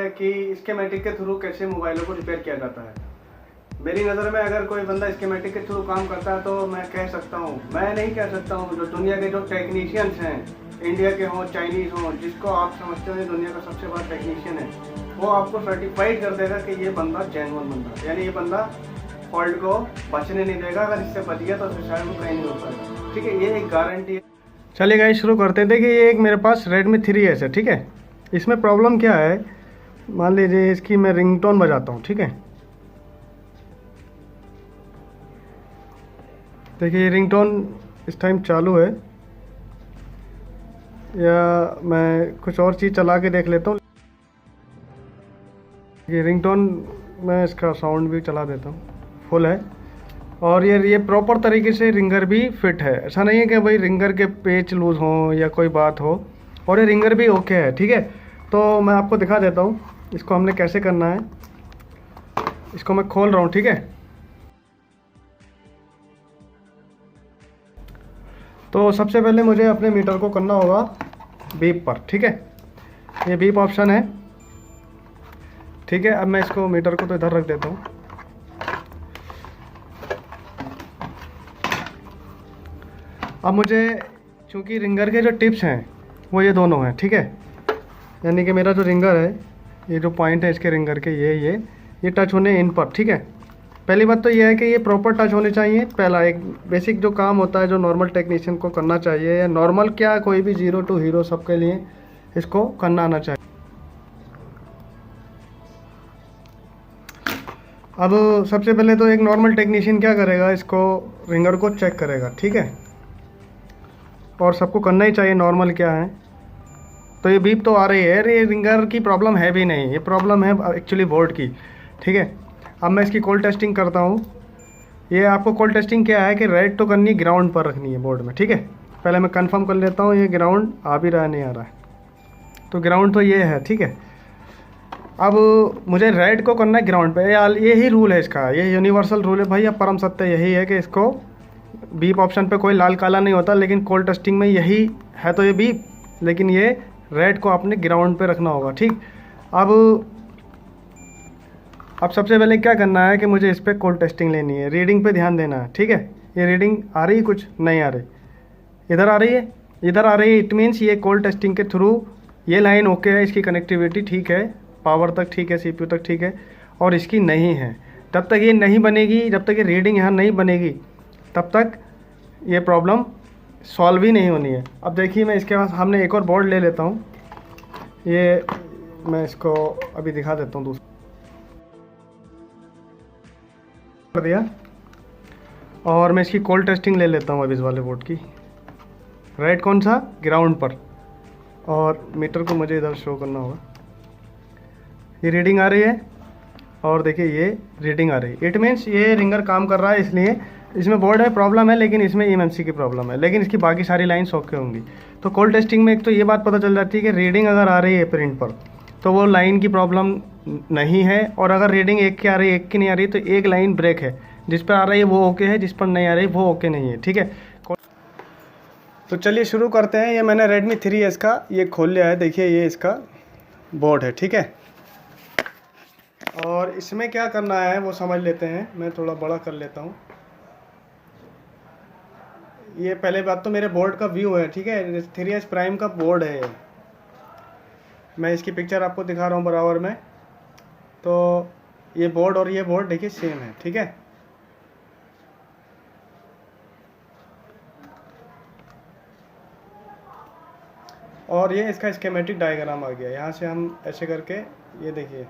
है कि स्कीमेटिक के थ्रू कैसे मोबाइलों को रिपेयर किया जाता है। मेरी नज़र में अगर कोई बंदा स्कीमेटिक के थ्रू काम करता है तो मैं कह सकता हूँ, मैं नहीं कह सकता हूँ, जो दुनिया के जो टेक्नीशियंस हैं, इंडिया के हों चाइनीज़ हों, जिसको आप समझते हो दुनिया का सबसे बड़ा टेक्नीशियन है, वो आपको सर्टिफाइड कर देगा कि ये बंदा जेन्युइन बंदा है, यानी ये बंदा फॉल्ट को बचने नहीं देगा। अगर इससे बच गया तो फिर शायद वो कहीं नहीं हो पाएगा। ठीक है, ये एक गारंटी है। चलिए गाइस शुरू करते हैं। देखिए ये एक मेरे पास Redmi 3S है। ठीक है, इसमें प्रॉब्लम क्या है, मान लीजिए इसकी मैं रिंगटोन बजाता हूँ। ठीक है, देखिए ये रिंगटोन इस टाइम चालू है, या मैं कुछ और चीज़ चला के देख लेता हूँ। ये रिंगटोन मैं इसका साउंड भी चला देता हूँ, फुल है। और ये प्रॉपर तरीके से रिंगर भी फिट है। ऐसा नहीं है कि भाई रिंगर के पेच लूज़ हों या कोई बात हो, और ये रिंगर भी ओके है। ठीक है, तो मैं आपको दिखा देता हूँ इसको हमने कैसे करना है। इसको मैं खोल रहा हूँ। ठीक है, तो सबसे पहले मुझे अपने मीटर को करना होगा बीप पर। ठीक है, ये बीप ऑप्शन है। ठीक है, अब मैं इसको मीटर को तो इधर रख देता हूँ। अब मुझे चूँकि रिंगर के जो टिप्स हैं वो ये दोनों हैं। ठीक है, यानी कि मेरा जो रिंगर है, ये जो पॉइंट है इसके रिंगर के, ये टच होने इन पर। ठीक है, पहली बात तो ये है कि ये प्रॉपर टच होने चाहिए। पहला एक बेसिक जो काम होता है जो नॉर्मल टेक्नीशियन को करना चाहिए, या नॉर्मल क्या कोई भी जीरो टू हीरो सबके लिए इसको करना आना चाहिए। अब सबसे पहले तो एक नॉर्मल टेक्नीशियन क्या करेगा, इसको रिंगर को चेक करेगा। ठीक है, और सबको करना ही चाहिए, नॉर्मल क्या है। तो ये बीप तो आ रही है, ये रिंगर की प्रॉब्लम है भी नहीं, ये प्रॉब्लम है एक्चुअली बोर्ड की। ठीक है, अब मैं इसकी कोल्ड टेस्टिंग करता हूँ। ये आपको कोल्ड टेस्टिंग क्या है कि रेड तो करनी ग्राउंड पर रखनी है बोर्ड में। ठीक है, पहले मैं कंफर्म कर लेता हूँ ये ग्राउंड आ भी रहा है नहीं आ रहा है, तो ग्राउंड तो ये है। ठीक है, अब मुझे रेड को करना है ग्राउंड पे। यही रूल है इसका, ये यूनिवर्सल रूल है भाई, अब परम सत्य यही है कि इसको बीप ऑप्शन पे कोई लाल काला नहीं होता, लेकिन कोल्ड टेस्टिंग में यही है। तो ये बीप, लेकिन ये रेड को आपने ग्राउंड पे रखना होगा। ठीक, अब सबसे पहले क्या करना है कि मुझे इस पर कोल्ड टेस्टिंग लेनी है, रीडिंग पे ध्यान देना है। ठीक है, ये रीडिंग आ रही है, कुछ नहीं आ रही, इधर आ रही है, इधर आ रही है। इट मीन्स ये कोल्ड टेस्टिंग के थ्रू ये लाइन ओके है, इसकी कनेक्टिविटी ठीक है, पावर तक ठीक है, CPU तक ठीक है, और इसकी नहीं है। जब तक ये नहीं बनेगी, जब तक ये रीडिंग यहाँ नहीं बनेगी, तब तक ये प्रॉब्लम सॉल्व ही नहीं होनी है। अब देखिए मैं इसके बाद हमने एक और बोर्ड ले लेता हूँ, ये मैं इसको अभी दिखा देता हूँ दूसरा कर दिया, और मैं इसकी कोल्ड टेस्टिंग ले लेता हूँ अब इस वाले बोर्ड की। राइट कौन सा, ग्राउंड पर, और मीटर को मुझे इधर शो करना होगा। ये रीडिंग आ रही है, और देखिए ये रीडिंग आ रही है। इट मीन्स ये रिंगर काम कर रहा है, इसलिए इसमें बोर्ड में प्रॉब्लम है, लेकिन इसमें EMMC की प्रॉब्लम है, लेकिन इसकी बाकी सारी लाइन्स ओके होंगी। तो कोल्ड टेस्टिंग में एक तो ये बात पता चल जाती है कि रीडिंग अगर आ रही है प्रिंट पर तो वो लाइन की प्रॉब्लम नहीं है, और अगर रीडिंग एक की आ रही है एक की नहीं आ रही तो एक लाइन ब्रेक है, जिस पर आ रही है वो ओके है, जिस पर नहीं आ रही वो ओके नहीं है। ठीक है, तो चलिए शुरू करते हैं। ये मैंने Redmi 3S का ये खोल लिया है, देखिए ये इसका बोर्ड है। ठीक है, और इसमें क्या करना है वो समझ लेते हैं। मैं थोड़ा बड़ा कर लेता हूँ। ये पहले बात तो मेरे बोर्ड का व्यू है। ठीक है, 3S प्राइम का बोर्ड है ये, मैं इसकी पिक्चर आपको दिखा रहा हूँ बराबर में। तो ये बोर्ड और ये बोर्ड देखिए सेम है। ठीक है, और ये इसका स्कीमेटिक डायग्राम आ गया। यहाँ से हम ऐसे करके, ये देखिए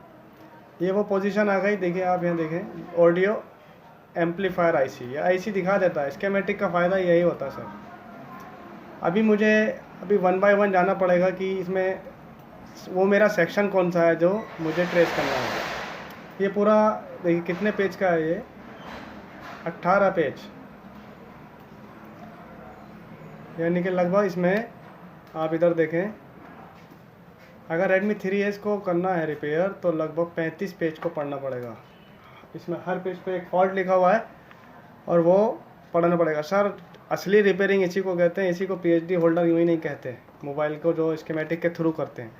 ये वो पोजीशन आ गई। देखिए आप यहाँ देखें, ऑडियो एम्पलीफायर IC, ये IC दिखा देता है। स्कीमेटिक का फ़ायदा यही होता है सर। अभी मुझे वन बाय वन जाना पड़ेगा कि इसमें वो मेरा सेक्शन कौन सा है जो मुझे ट्रेस करना है। ये पूरा देखिए कितने पेज का है, ये 18 पेज, यानी कि लगभग इसमें आप इधर देखें, अगर Redmi 3S को करना है रिपेयर तो लगभग 35 पेज को पढ़ना पड़ेगा। इसमें हर पेज पे एक फॉल्ट लिखा हुआ है और वो पढ़ना पड़ेगा। सर असली रिपेयरिंग इसी को कहते हैं, इसी को PhD होल्डर यूँ ही नहीं कहते, मोबाइल को जो स्कीमेटिक के थ्रू करते हैं।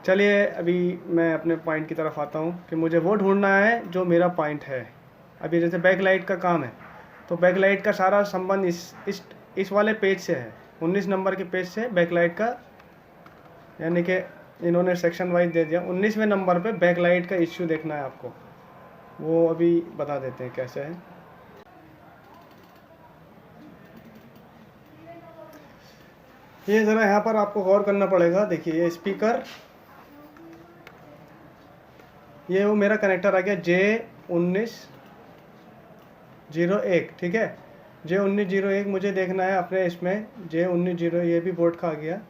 चलिए अभी मैं अपने पॉइंट की तरफ आता हूँ कि मुझे वो ढूंढना है जो मेरा पॉइंट है। अभी जैसे बैकलाइट का काम है, तो बैकलाइट का सारा संबंध इस वाले पेज से है, 19 नंबर के पेज से बैकलाइट का, यानी कि इन्होंने सेक्शन वाइज दे दिया। 19वें नंबर पे बैकलाइट का इश्यू देखना है आपको, वो अभी बता देते हैं कैसे है। ये ज़रा यहाँ पर आपको गौर करना पड़ेगा। देखिए ये स्पीकर, ये वो मेरा कनेक्टर आ गया J1901, ठीक है। J1901 मुझे देखना है अपने इसमें, J1901 ये भी बोर्ड का आ गया।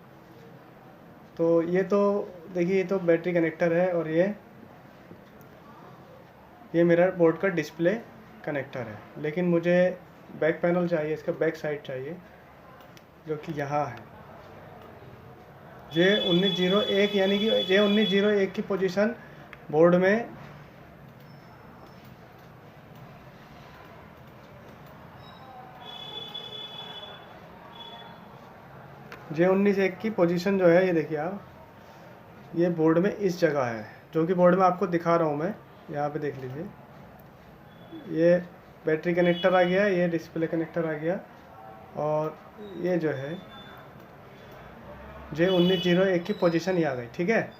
तो ये तो देखिए ये तो बैटरी कनेक्टर है, और ये मेरा बोर्ड का डिस्प्ले कनेक्टर है। लेकिन मुझे बैक पैनल चाहिए, इसका बैक साइड चाहिए, जो कि यहाँ है। J1901 यानी कि J1901 की पोजीशन बोर्ड में J1901 की पोजीशन जो है, ये देखिए आप, ये बोर्ड में इस जगह है, जो कि बोर्ड में आपको दिखा रहा हूँ मैं। यहाँ पे देख लीजिए, ये बैटरी कनेक्टर आ गया, ये डिस्प्ले कनेक्टर आ गया, और ये जो है J1901 की पोजीशन ये आ गई, ठीक है।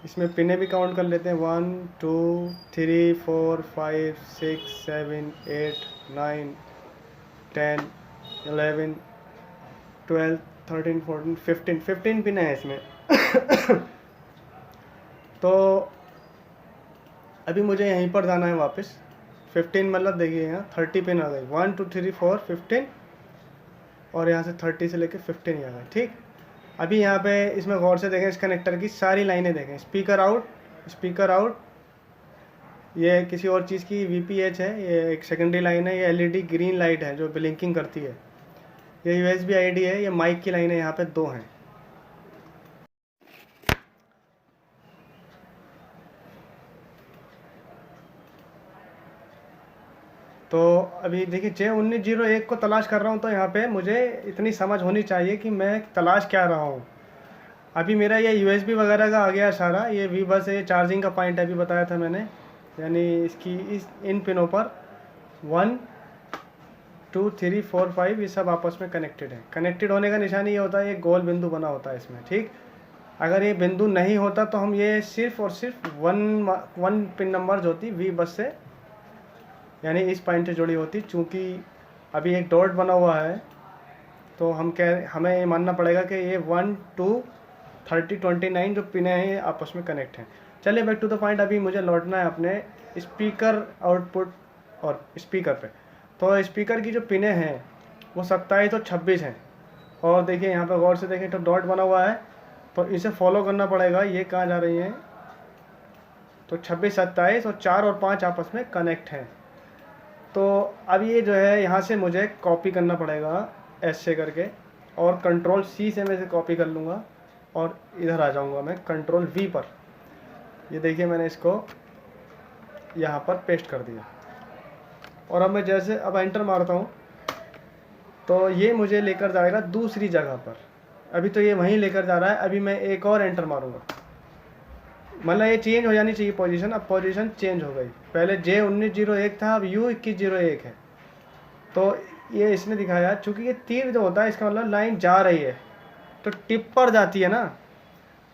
इसमें पिने भी काउंट कर लेते हैं, 1 2 3 4 5 6 7 8 9 10 11 12 13 14 15 पिन है इसमें। तो अभी मुझे यहीं पर जाना है वापस। 15 मतलब देखिए यहाँ 30 पिन आ गई, 1 2 3 4 15, और यहाँ से 30 से लेके 15 आ गई, ठीक। अभी यहाँ पे इसमें गौर से देखें, इस कनेक्टर की सारी लाइनें देखें। स्पीकर आउट, ये किसी और चीज़ की VPH है, ये एक सेकेंडरी लाइन है। ये LED ग्रीन लाइट है जो ब्लिंकिंग करती है। ये USB ID है। ये माइक की लाइनें यहाँ पे 2 हैं। तो अभी देखिए J1901 को तलाश कर रहा हूँ, तो यहाँ पे मुझे इतनी समझ होनी चाहिए कि मैं तलाश क्या रहा हूँ। अभी मेरा ये USB वगैरह का आ गया सारा। ये V बस है, ये चार्जिंग का पॉइंट अभी बताया था मैंने, यानी इसकी इन पिनों पर 1 2 3 4 5 ये सब आपस में कनेक्टेड है। कनेक्टेड होने का निशान ये होता है, ये गोल बिंदु बना होता है इसमें, ठीक। अगर ये बिंदु नहीं होता तो हम ये सिर्फ और सिर्फ वन पिन नंबर जो होती V बस से, यानी इस पॉइंट से जुड़ी होती। चूँकि अभी एक डॉट बना हुआ है, तो हमें ये मानना पड़ेगा कि ये 1 2 30 29 जो पिने हैं ये आपस में कनेक्ट हैं। चलिए बैक टू द पॉइंट। अभी मुझे लौटना है अपने स्पीकर आउटपुट और स्पीकर पे। तो स्पीकर की जो पिने हैं वो 27 और 26 हैं। और देखिए यहाँ पे गौर से देखें तो डॉट बना हुआ है, तो इसे फॉलो करना पड़ेगा। ये कहाँ जा रही हैं, तो 26 27 और 4 और 5 आपस में कनेक्ट हैं। तो अब ये जो है यहाँ से मुझे कॉपी करना पड़ेगा S से करके, और कंट्रोल C से मैं इसे कॉपी कर लूँगा, और इधर आ जाऊँगा मैं कंट्रोल V पर। ये देखिए मैंने इसको यहाँ पर पेस्ट कर दिया, और अब मैं जैसे अब एंटर मारता हूँ तो ये मुझे लेकर जाएगा दूसरी जगह पर। अभी तो ये वहीं लेकर जा रहा है। अभी मैं एक और एंटर मारूँगा, मतलब ये चेंज हो जानी चाहिए पोजीशन। अब पोजीशन चेंज हो गई। पहले J1901 था, अब U2101 है। तो ये इसने दिखाया, चूँकि ये तीर जो होता है इसका मतलब लाइन जा रही है, तो टिप पर जाती है ना,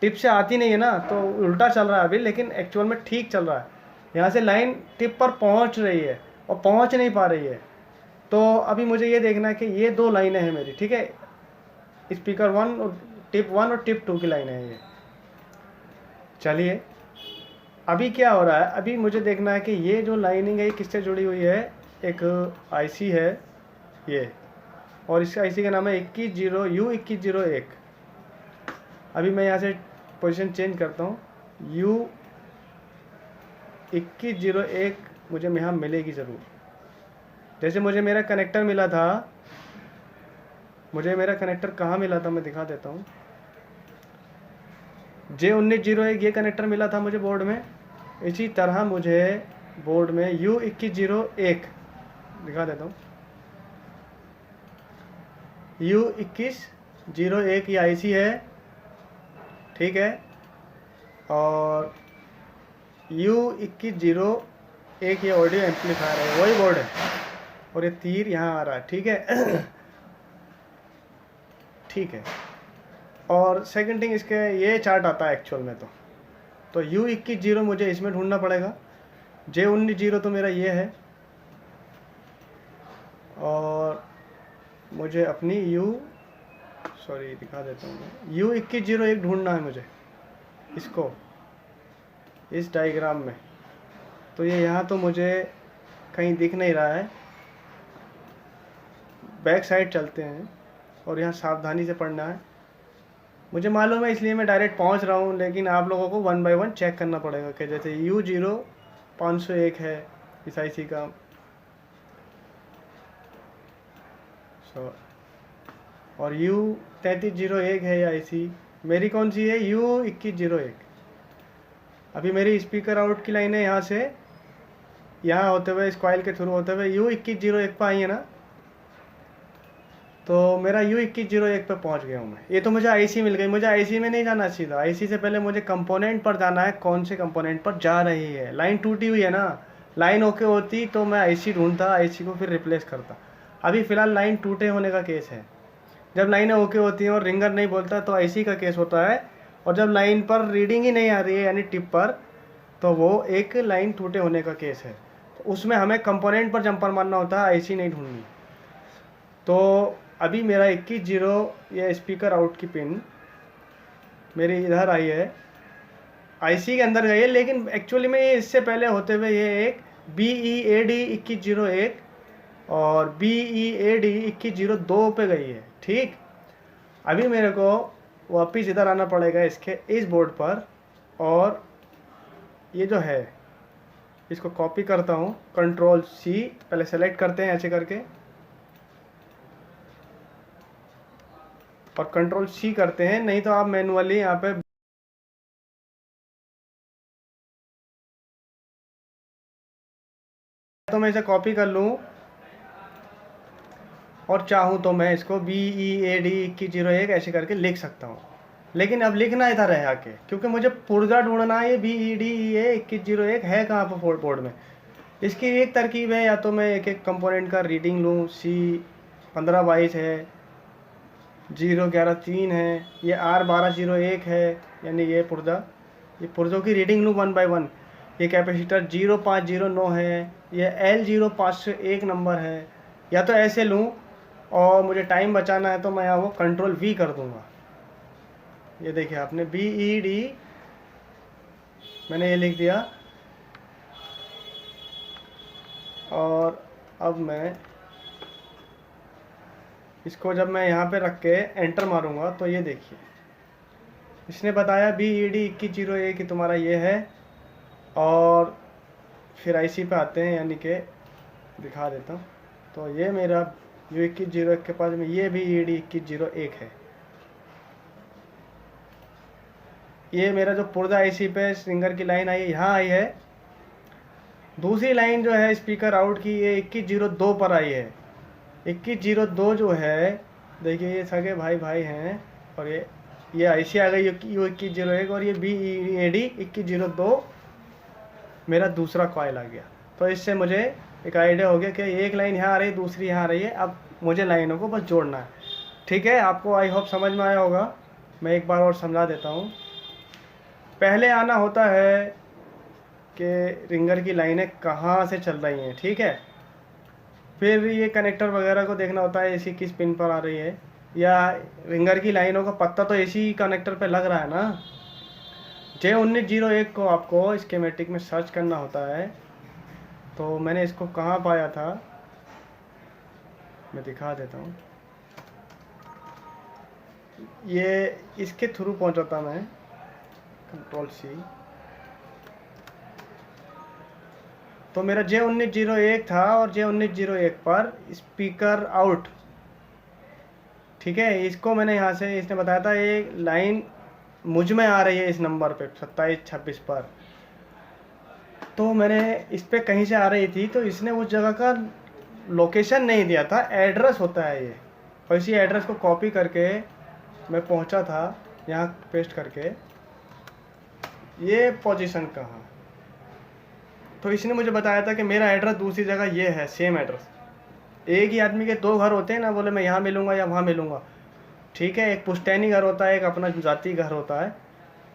टिप से आती नहीं है ना, तो उल्टा चल रहा है अभी, लेकिन एक्चुअल में ठीक चल रहा है। यहाँ से लाइन टिप पर पहुँच रही है और पहुँच नहीं पा रही है। तो अभी मुझे ये देखना है कि ये 2 लाइनें हैं मेरी, ठीक है। स्पीकर 1 और टिप 1 और टिप 2 की लाइनें हैं ये। चलिए अभी क्या हो रहा है, अभी मुझे देखना है कि ये जो लाइनिंग है ये किससे जुड़ी हुई है। एक IC है ये, और इस IC का नाम है U2101। अभी मैं यहाँ से पोजीशन चेंज करता हूँ। U2101 मुझे यहाँ मिलेगी ज़रूर। जैसे मुझे मेरा कनेक्टर मिला था, मुझे मेरा कनेक्टर कहाँ मिला था मैं दिखा देता हूँ। J1901 ये कनेक्टर मिला था मुझे बोर्ड में। इसी तरह मुझे बोर्ड में U2101 दिखा देता हूँ। U2101 ये IC है, ठीक है। और U2101 ये ऑडियो एम्पलीफायर है, वही बोर्ड है, और ये तीर यहाँ आ रहा है, ठीक है। ठीक है। और सेकंड थिंग, इसके ये चार्ट आता है एक्चुअल में तो U21 मुझे इसमें ढूंढना पड़ेगा, J19 तो मेरा ये है, और मुझे अपनी दिखा देता हूँ मैं, U2101 ढूंढना है मुझे इसको इस डायग्राम में। तो ये यहाँ तो मुझे कहीं दिख नहीं रहा है, बैक साइड चलते हैं और यहाँ सावधानी से पढ़ना है। मुझे मालूम है इसलिए मैं डायरेक्ट पहुँच रहा हूँ, लेकिन आप लोगों को 1 बाय 1 चेक करना पड़ेगा कि जैसे U0501 है इस IC का, और U3301 है ये IC, मेरी कौन सी है, U2101। अभी मेरी स्पीकर आउट की लाइनें यहाँ से यहाँ होते हुए इस कॉइल के थ्रू होते हुए U2101 पर आई है ना, तो मेरा U2101 पे पहुँच गया हूँ मैं। ये तो मुझे IC मिल गई, मुझे IC में नहीं जाना सीधा, IC से पहले मुझे कंपोनेंट पर जाना है, कौन से कंपोनेंट पर जा रही है। लाइन टूटी हुई है ना, लाइन ओके होती तो मैं IC ढूंढता, IC को फिर रिप्लेस करता। अभी फ़िलहाल लाइन टूटे होने का केस है। जब लाइनें ओके होती हैं और रिंगर नहीं बोलता तो IC का केस होता है, और जब लाइन पर रीडिंग ही नहीं आ रही है यानी टिप पर, तो वो एक लाइन टूटे होने का केस है। तो उसमें हमें कंपोनेंट पर जंपर मारना होता है, IC नहीं ढूंढनी। तो अभी मेरा 21 ये स्पीकर आउट की पिन मेरी इधर आई है, IC के अंदर गई है, लेकिन एक्चुअली में ये इससे पहले होते हुए ये एक BEAD 2101 और BEAD 2102 पे गई है, ठीक। अभी मेरे को वापिस इधर आना पड़ेगा इसके इस बोर्ड पर, और ये जो है इसको कॉपी करता हूँ, Ctrl+C, पहले सेलेक्ट करते हैं ऐसे करके, और Ctrl+C करते हैं, नहीं तो आप मैनुअली यहाँ पे तो मैं इसे कॉपी कर लूँ, और चाहूँ तो मैं इसको BEAD 2101 ऐसे करके लिख सकता हूँ। लेकिन अब लिखना इधर है आके, क्योंकि मुझे पुर्जा ढूंढना है, ये BEDEA 2101 है कहाँ पर बोर्ड में। इसकी एक तरकीब है, या तो मैं एक एक कंपोनेंट का रीडिंग लूँ, C1522 है, 011 है, ये R1201 है, यानी ये पुर्जों की रीडिंग लूँ 1 बाय 1। ये कैपेसिटर 0509 है, ये L0501 नंबर है, या तो ऐसे लूँ, और मुझे टाइम बचाना है तो मैं यहाँ वो Ctrl+V कर दूँगा। ये देखिए आपने BED मैंने ये लिख दिया, और अब मैं इसको जब मैं यहाँ पे रख के एंटर मारूंगा तो ये देखिए इसने बताया BED 2101 कि तुम्हारा ये है, और फिर IC पे आते हैं, यानी कि दिखा देता हूँ। तो ये मेरा U2101 के पास में ये BED 2101 है। ये मेरा जो पुर्जा IC पे सिंगर की लाइन आई है यहाँ आई है। दूसरी लाइन जो है स्पीकर आउट की ये 2102 पर आई है। 2102 जो है देखिए ये सगे भाई हैं, और ये IC आ गई U2101, और ये BEAD 2102 मेरा दूसरा कॉइल आ गया। तो इससे मुझे एक आइडिया हो गया कि एक लाइन यहाँ आ रही है, दूसरी यहाँ आ रही है। अब मुझे लाइनों को बस जोड़ना है, ठीक है। आपको आई होप समझ में आया होगा। मैं एक बार और समझा देता हूँ। पहले आना होता है कि रिंगर की लाइनें कहाँ से चल रही हैं, ठीक है। फिर ये कनेक्टर वगैरह को देखना होता है, इसी किस पिन पर आ रही है, या रिंगर की लाइनों का पत्ता तो इसी कनेक्टर पे लग रहा है ना। J1901 को आपको स्कीमेटिक में सर्च करना होता है। तो मैंने इसको कहाँ पाया था मैं दिखा देता हूँ। ये इसके थ्रू पहुँचा था मैं, Ctrl+C। तो मेरा J1901 था, और J1901 पर स्पीकर आउट, ठीक है। इसको मैंने यहाँ से, इसने बताया था ये लाइन मुझ में आ रही है इस नंबर पे 2726 पर। तो मैंने इस पे कहीं से आ रही थी, तो इसने उस जगह का लोकेशन नहीं दिया था, एड्रेस होता है ये। और इसी एड्रेस को कॉपी करके मैं पहुंचा था यहाँ पेस्ट करके। ये पोजीशन कहाँ। तो इसने मुझे बताया था कि मेरा एड्रेस दूसरी जगह ये है, सेम एड्रेस। एक ही आदमी के दो घर होते हैं ना, बोले मैं यहाँ मिलूँगा या वहाँ मिलूँगा, ठीक है। एक पुश्तैनी घर होता है, एक अपना जाति घर होता है।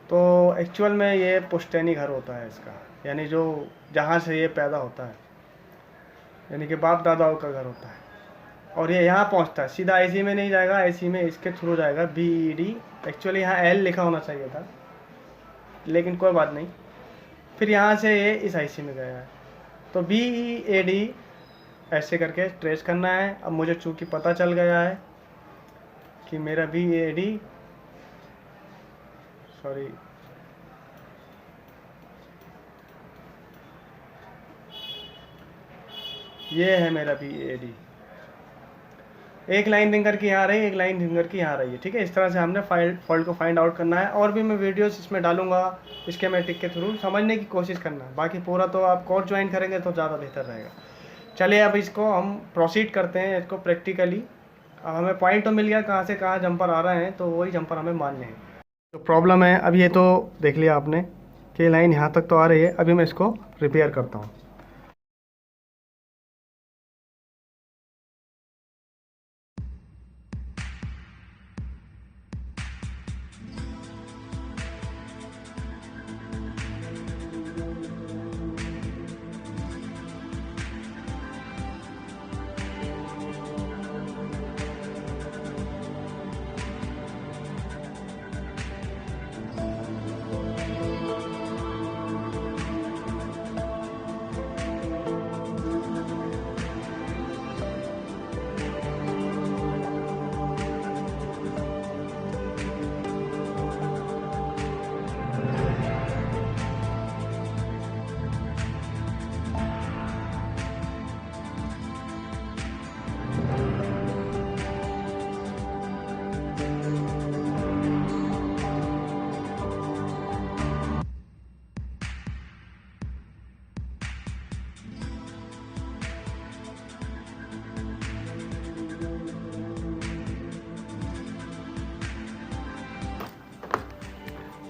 तो एक्चुअल में ये पुश्तैनी घर होता है इसका, यानी जो जहाँ से ये पैदा होता है, यानी कि बाप दादाओं का घर होता है। और ये यहाँ पहुँचता है सीधा, आईसी में नहीं जाएगा, आईसी में इसके थ्रू जाएगा, BED। एक्चुअली यहाँ L लिखा होना चाहिए था, लेकिन कोई बात नहीं। फिर यहाँ से ये इस आईसी में गया है, तो BEAD ऐसे करके ट्रेस करना है। अब मुझे चूँकि पता चल गया है कि मेरा BEAD, सॉरी, ये है मेरा BEAD। एक लाइन फिंगर की यहाँ रही, एक लाइन फिंगर की यहाँ रही है, ठीक है। इस तरह से हमने फॉल्ट को फाइंड आउट करना है। और भी मैं वीडियोस इसमें डालूंगा स्कीमेटिक के थ्रू, समझने की कोशिश करना है। बाकी पूरा तो आप कोर्स ज्वाइन करेंगे तो ज़्यादा बेहतर रहेगा। चलिए अब इसको हम प्रोसीड करते हैं, इसको प्रैक्टिकली। अब हमें पॉइंट तो मिल गया कहाँ से कहाँ जंपर आ रहे हैं, तो वही जंपर हमें मानने हैं। तो प्रॉब्लम है, अब ये तो देख लिया आपने कि लाइन यहाँ तक तो आ रही है। अभी मैं इसको रिपेयर करता हूँ।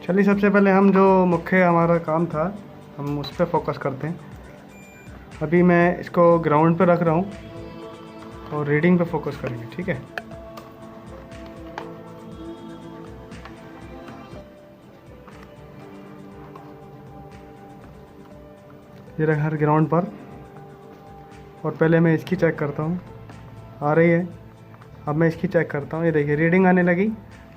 चलिए सबसे पहले हम जो मुख्य हमारा काम था हम उस पर फोकस करते हैं। अभी मैं इसको ग्राउंड पे रख रहा हूँ और रीडिंग पे फोकस करेंगे, ठीक है। ये रखा हर ग्राउंड पर, और पहले मैं इसकी चेक करता हूँ, आ रही है। अब मैं इसकी चेक करता हूँ, ये देखिए रीडिंग आने लगी।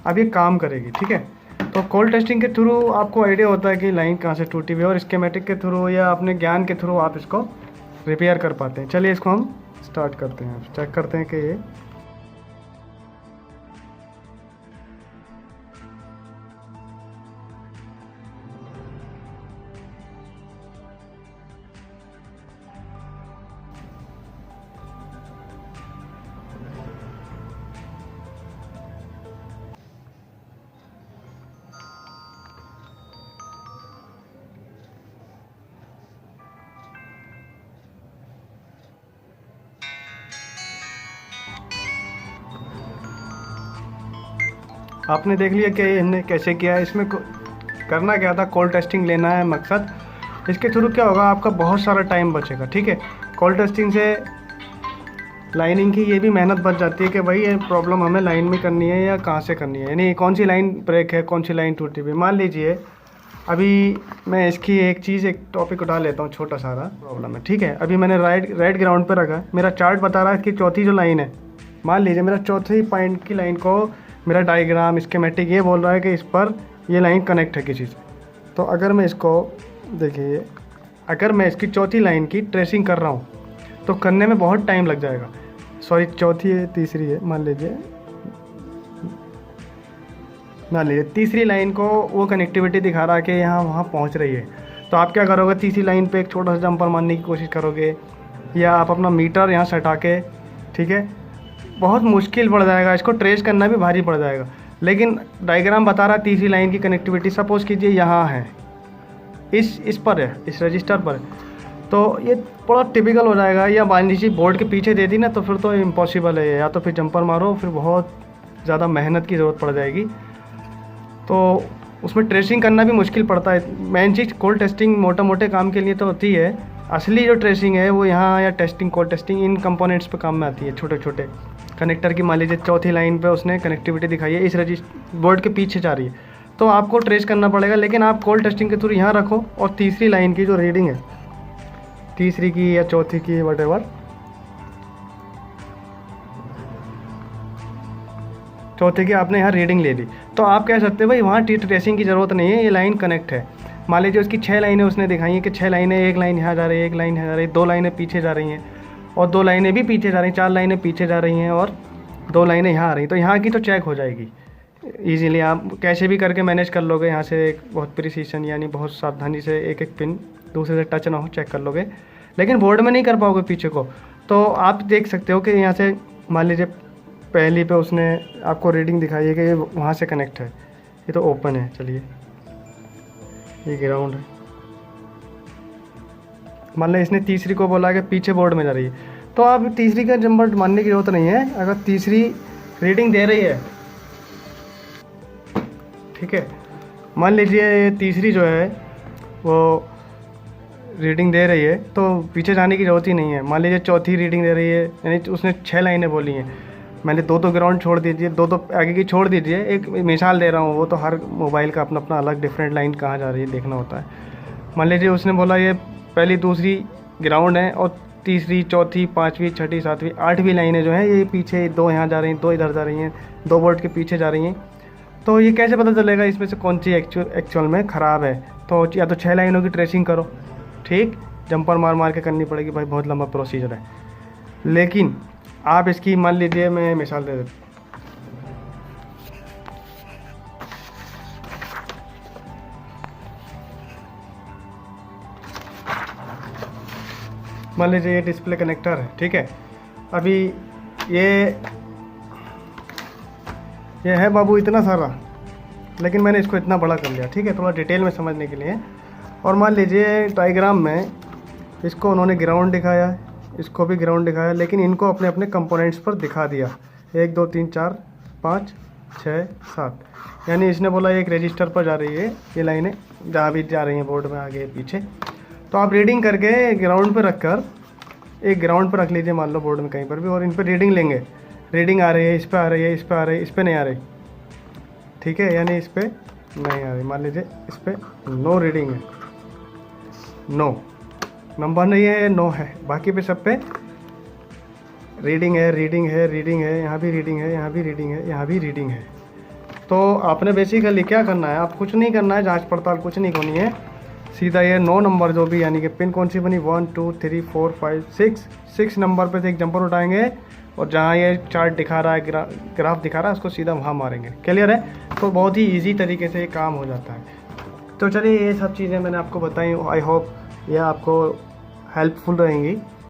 अब ये काम करेगी, ठीक है। तो कोल्ड टेस्टिंग के थ्रू आपको आइडिया होता है कि लाइन कहाँ से टूटी हुई है, और स्कीमेटिक के थ्रू या अपने ज्ञान के थ्रू आप इसको रिपेयर कर पाते हैं। चलिए इसको हम स्टार्ट करते हैं, चेक करते हैं कि ये आपने देख लिया कि हमने कैसे किया है। इसमें करना क्या था, कोल्ड टेस्टिंग लेना है मकसद। इसके थ्रू क्या होगा, आपका बहुत सारा टाइम बचेगा, ठीक है। कोल्ड टेस्टिंग से लाइनिंग की ये भी मेहनत बच जाती है कि भाई ये प्रॉब्लम हमें लाइन में करनी है या कहाँ से करनी है, यानी कौन सी लाइन ब्रेक है, कौन सी लाइन टूटी हुई। मान लीजिए अभी मैं इसकी एक टॉपिक उठा लेता हूँ, छोटा सारा प्रॉब्लम है, ठीक है। अभी मैंने राइट ग्राउंड पर रखा है, मेरा चार्ट बता रहा है इसकी चौथी जो लाइन है, मान लीजिए मेरा चौथी पॉइंट की लाइन को मेरा डायग्राम स्कीमेटिक ये बोल रहा है कि इस पर ये लाइन कनेक्ट है किसी से। तो अगर मैं इसको देखिए, अगर मैं इसकी चौथी लाइन की ट्रेसिंग कर रहा हूँ तो करने में बहुत टाइम लग जाएगा। सॉरी, चौथी है, तीसरी है, मान लीजिए तीसरी लाइन को वो कनेक्टिविटी दिखा रहा है कि यहाँ वहाँ पहुँच रही है। तो आप क्या करोगे, तीसरी लाइन पे एक छोटा सा जंपर मारने की कोशिश करोगे, या आप अपना मीटर यहाँ सटा के, ठीक है, बहुत मुश्किल पड़ जाएगा, इसको ट्रेस करना भी भारी पड़ जाएगा। लेकिन डायग्राम बता रहा है तीसरी लाइन की कनेक्टिविटी सपोज़ कीजिए यहाँ है, इस पर है, इस रजिस्टर पर, तो ये बड़ा टिपिकल हो जाएगा। या मान लीजिए बोर्ड के पीछे दे दी ना, तो फिर तो इम्पॉसिबल है, या तो फिर जंपर मारो, फिर बहुत ज़्यादा मेहनत की ज़रूरत पड़ जाएगी। तो उसमें ट्रेसिंग करना भी मुश्किल पड़ता है। मेन चीज़ कोल्ड टेस्टिंग मोटे मोटे काम के लिए तो होती है, असली जो ट्रेसिंग है वो यहाँ या testing cold testing in components पे काम में आती है। छोटे छोटे कनेक्टर की मान लीजिए चौथी लाइन पे उसने कनेक्टिविटी दिखाई है, इस रजिस्टर बोर्ड के पीछे जा रही है, तो आपको ट्रेस करना पड़ेगा। लेकिन आप कोल्ड टेस्टिंग के थ्रू यहाँ रखो और तीसरी लाइन की जो रीडिंग है, तीसरी की या चौथी की वटेवर, चौथे की आपने यहाँ रीडिंग ले ली, तो आप कह सकते हैं भाई वहाँ ट्रेसिंग की ज़रूरत नहीं है, ये लाइन कनेक्ट है। मान लीजिए उसकी 6 लाइनें उसने दिखाई हैं कि 6 लाइनें, एक लाइन यहाँ जा रही है, एक लाइन यहाँ जा रही है, 2 लाइनें पीछे जा रही हैं और 2 लाइनें भी पीछे जा रही हैं, 4 लाइनें पीछे जा रही हैं और 2 लाइनें यहाँ आ रही हैं, तो यहाँ की तो चेक हो जाएगी ईजिली। आप कैसे भी करके मैनेज कर लोगे, यहाँ से एक बहुत प्रिसीशन यानी बहुत सावधानी से एक एक पिन दूसरे से टच ना हो चेक कर लोगे। लेकिन बोर्ड में नहीं कर पाओगे पीछे को, तो आप देख सकते हो कि यहाँ से मान लीजिए पहली पे उसने आपको रीडिंग दिखाई है कि ये वहाँ से कनेक्ट है, ये तो ओपन है, चलिए ये ग्राउंड है। मान लीजिए इसने तीसरी को बोला कि पीछे बोर्ड में जा रही है, तो आप तीसरी का नंबर मानने की ज़रूरत नहीं है। अगर तीसरी रीडिंग दे रही है, ठीक है, मान लीजिए तीसरी जो है वो रीडिंग दे रही है तो पीछे जाने की ज़रूरत ही नहीं है। मान लीजिए चौथी रीडिंग दे रही है, यानी उसने 6 लाइनें बोली हैं, मैंने 2 ग्राउंड छोड़ दीजिए, 2 आगे की छोड़ दीजिए, एक मिसाल दे रहा हूँ, वो तो हर मोबाइल का अपना अपना अलग डिफरेंट लाइन कहाँ जा रही है देखना होता है। मान लीजिए उसने बोला ये पहली दूसरी ग्राउंड है और तीसरी चौथी पाँचवीं छठी सातवीं आठवीं लाइनें जो हैं ये पीछे, 2 यहाँ जा रही हैं, 2 इधर जा रही हैं, 2 बोर्ड के पीछे जा रही हैं, तो ये कैसे पता चलेगा इसमें से कौन सी एक्चुअल में ख़राब है? तो या तो 6 लाइनों की ट्रेसिंग करो, ठीक, जंपर मार मार के करनी पड़ेगी भाई, बहुत लंबा प्रोसीजर है। लेकिन आप इसकी मान लीजिए, मैं मिसाल दे देता हूँ, मान लीजिए ये डिस्प्ले कनेक्टर है, ठीक है, अभी ये है बाबू इतना सारा, लेकिन मैंने इसको इतना बड़ा कर लिया, ठीक है, थोड़ा डिटेल में समझने के लिए। और मान लीजिए डायग्राम में इसको उन्होंने ग्राउंड दिखाया, इसको भी ग्राउंड दिखाया, लेकिन इनको अपने अपने कंपोनेंट्स पर दिखा दिया, 1 2 3 4 5 6 7, यानी इसने बोला एक रजिस्टर पर जा रही है ये लाइनें, जहाँ भी जा रही हैं बोर्ड में आगे पीछे, तो आप रीडिंग करके ग्राउंड पर रख कर, एक ग्राउंड पर रख लीजिए मान लो बोर्ड में कहीं पर भी, और इन पर रीडिंग लेंगे, रीडिंग आ रही है, इस पर आ रही है, इस पर आ रही है, इस पर नहीं आ रही, ठीक है, यानी इस पर नहीं आ रही, मान लीजिए इस पर नो रीडिंग है, नो नंबर नहीं है, नो है, बाकी पे सब पे रीडिंग है, रीडिंग है, रीडिंग है, यहाँ भी रीडिंग है, यहाँ भी रीडिंग है, यहाँ भी रीडिंग है। तो आपने बेसिकली क्या करना है, आप कुछ नहीं करना है, जांच पड़ताल कुछ नहीं करनी है, सीधा ये 9 नंबर जो भी, यानी कि पिन कौन सी बनी 1 2 3 4 5 6 नंबर पे से एक जंपर उठाएंगे और जहाँ ये चार्ट दिखा रहा है, ग्राफ दिखा रहा है, उसको सीधा वहाँ मारेंगे। क्लियर है? तो बहुत ही ईजी तरीके से ये काम हो जाता है। तो चलिए ये सब चीज़ें मैंने आपको बताई, आई होप ये आपको हेल्पफुल रहेंगी।